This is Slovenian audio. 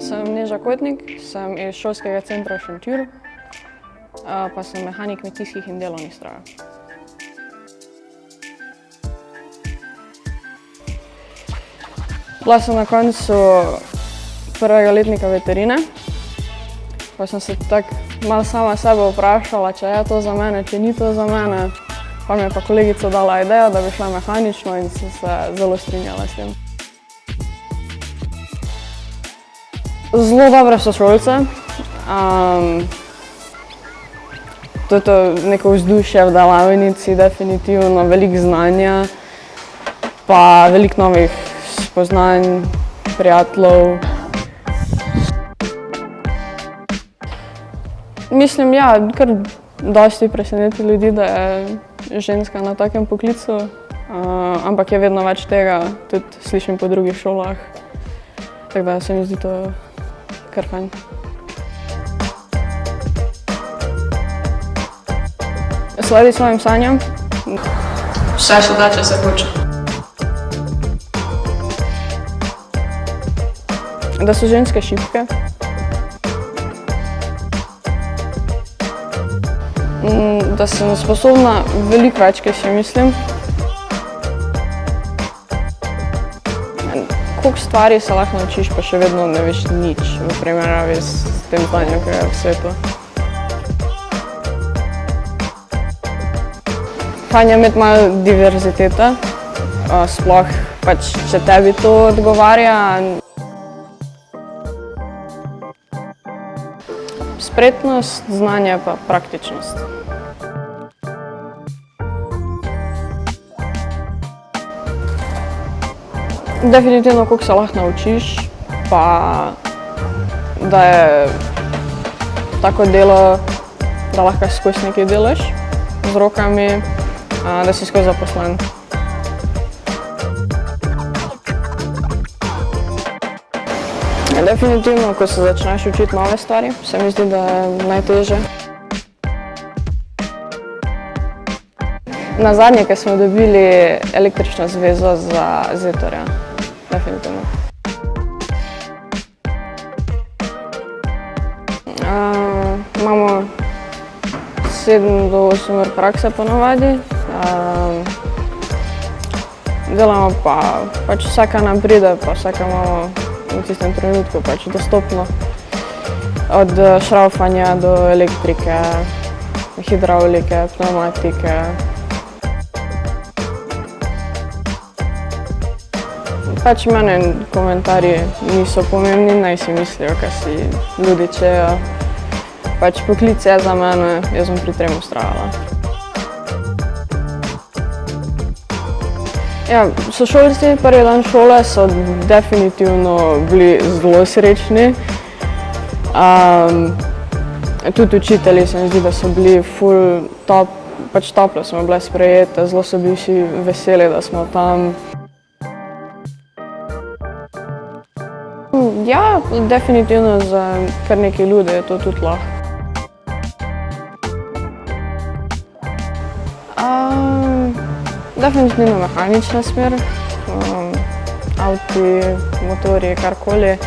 Sem Neža Kotnik, sem iz šolskega centra Šentjur, pa sem mehanik kmetijskih in delovnih strojev. Bila sem na koncu prvega letnika veterine, pa sem se tako malo sama sebe vprašala, če je to za mene, če ni to za mene. Pa mi je pa kolegica dala idejo, da bi šla mehanično in sem se zelo strinjala s tem. Zelo dobre sošolce. Tudi neko vzdušje v delavnici, definitivno veliko znanja, pa veliko novih spoznanj, prijateljev. Mislim, ja, kar dosti preseneti ljudi, da je ženska na takem poklicu, ampak je vedno več tega, tudi slišim po drugih šolah, tako da se mi zdi to kar fajn. Sledi svojim sanjam. Vse še da, če se hoče. Da so ženske šibke. Da sem sposobna veliko več, kot si mislim. Koliko stvari se lahko naučiš, pa še vedno ne veš nič v primerjavi s tem znanjem, ki je v svetu. Fajn je imeti malo diverzitete, sploh pač, če tebi to odgovarja. Spretnost, znanje pa praktičnost. Definitivno, koliko se lahko naučiš, pa da je tako delo, da lahko skozi nekaj delaš z rokami, da si skozi zaposlen. Definitivno, ko se začneš učiti nove stvari, se mi zdi, da je najtežje. Nazadnje, ko smo dobili električno zvezo za zetorja, definitivno. Imamo 7 do 8 ur prakse ponavadi. Delamo pa pač vsaka nam pride, pa vsaka imamo v tistem trenutku pač dostopno. Od šraufanja do elektrike, hidravlike, pneumatike. Pač mene komentarji niso pomembni, naj si mislijo, kaj si ljudi čejo. Pač poklic je za mene, jaz bom pri tem vztrajala. Ja, sošolci prvi dan šole so definitivno bili zelo srečni. Tudi učitelji se mi zdi, da so bili ful top, pač toplo smo bile sprejete, zelo so bili vsi veseli, da smo tam. Ja, definitivno za kar nekaj ljudi je to tudi lahko. Definitivno mehanična smer, avti, motorji, karkoli.